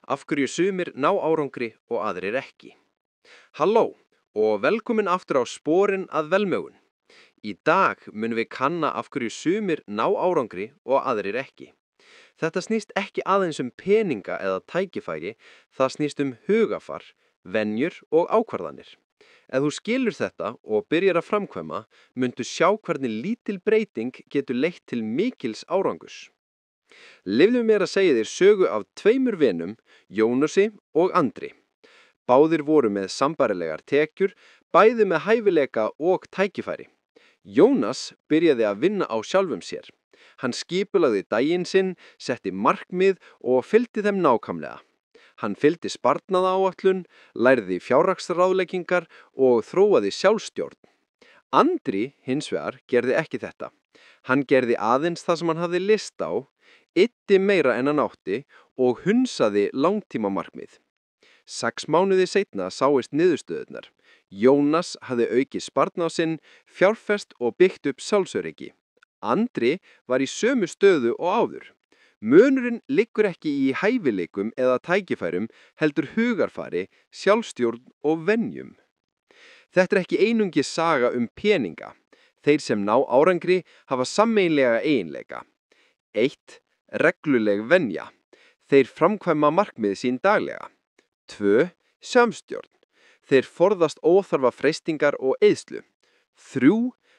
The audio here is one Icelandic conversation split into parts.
Af hverju sumir ná árangri og aðrir ekki. Halló og velkomin aftur á sporin að velmegun. Í dag munum við kanna af hverju sumir ná árangri og aðrir ekki. Þetta snýst ekki aðeins um peninga eða tækifæri, það snýst um hugafar, venjur og ákvarðanir. Ef þú skilur þetta og byrjar að framkvæma, muntu sjá hvernig lítil breyting getur leitt til mikils árangurs. Leyfðu mér að segja þér sögu af tveimur vinum, Jónasi og Andri. Báðir voru með sambærilegar tekjur, bæði með hæfileika og tækifæri. Jónas byrjaði að vinna á sjálfum sér. Hann skipulagði daginn sinn, setti markmið og fylgdi þeim nákvæmlega. Hann fylgdi sparnaðaráætlun, lærði fjárhagsráðleggingar og þróaði sjálfstjórn. Andri hins vegar gerði ekki þetta. Hann gerði aðeins það sem hann hafði lyst á, yddi meira en hann átti og hunsaði langtímamarkmið. 6 mánuði seinna sáist niðurstöðurnar. Jónas hafði aukið sparnað sinn, fjárfest og byggt upp sjálfsöryggi. Andri var í sömu stöðu og áður. Munurinn liggur ekki í hæfileikum eða tækifærum, heldur hugarfari, sjálfstjórn og venjum. Þetta er ekki einungis saga um peninga. Þeir sem ná árangri hafa sameiginlega eiginleika. 1. Regluleg venja. Þeir framkvæma markmið sín daglega. 2. Samstjórn. Þeir forðast óþarfa freistingar og eyðslu. 3.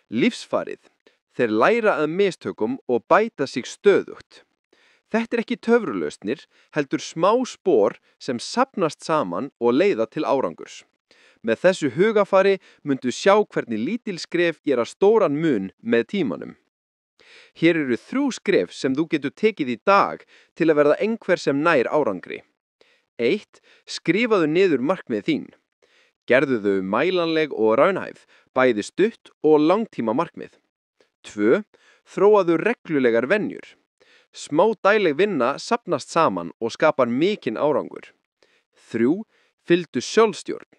Lífsfarið. Þeir læra af mistökum og bæta sig stöðugt. Þetta er ekki töfralausnir, heldur smá spor sem safnast saman og leiða til árangurs. Með þessu hugafari muntu sjá hvernig lítil skref gera stóran mun með tímanum. Hér eru 3 skref sem þú getur tekið í dag til að verða einhver sem nær árangri. 1. Skrifaðu niður markmið þín. Gerðu þau mælanleg og raunhæf, bæði stutt og langtíma markmið. 2. Þróaðu reglulegar venjur. Smá dagleg vinna safnast saman og skapar mikinn árangur. 3. Fylgdu sjálfstjórn.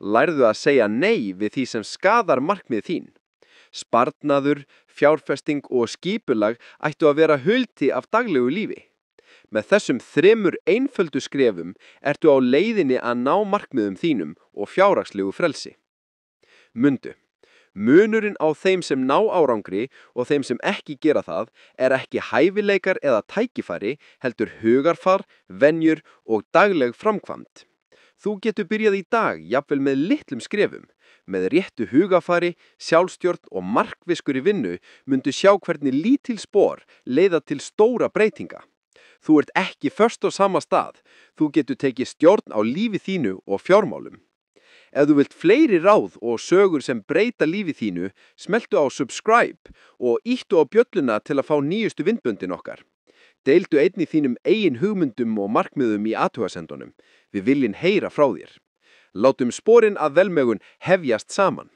Lærðu að segja nei við því sem skadar markmið þín. Sparnaður, fjárfesting og skipulag ættu að vera hluti af daglegu lífi. Með þessum 3 einföldu skrefum ertu á leiðinni að ná markmiðum þínum og fjárhagslegu frelsi. Mundu. Munurinn á þeim sem ná árangri og þeim sem ekki gera það er ekki hæfileikar eða tækifæri, heldur hugarfar, venjur og dagleg framkvæmd. Þú getur byrjað í dag, jafnvel með litlum skrefum. Með réttu hugafari, sjálfstjórn og markviskur í vinnu mundu sjá hvernig lítil spor leiða til stóra breytinga. Þú ert ekki föst á sama stað. Þú getur tekið stjórn á lífi þínu og fjármálum. Ef þú vilt fleiri ráð og sögur sem breyta lífi þínu, smelltu á subscribe og ýttu á bjölluna til að fá nýjustu vindböndin okkar. Deildu einnig þínum eigin hugmyndum og markmiðum í athugasendunum. Við viljum heyra frá þér. Látum sporin að velmegun hefjast saman.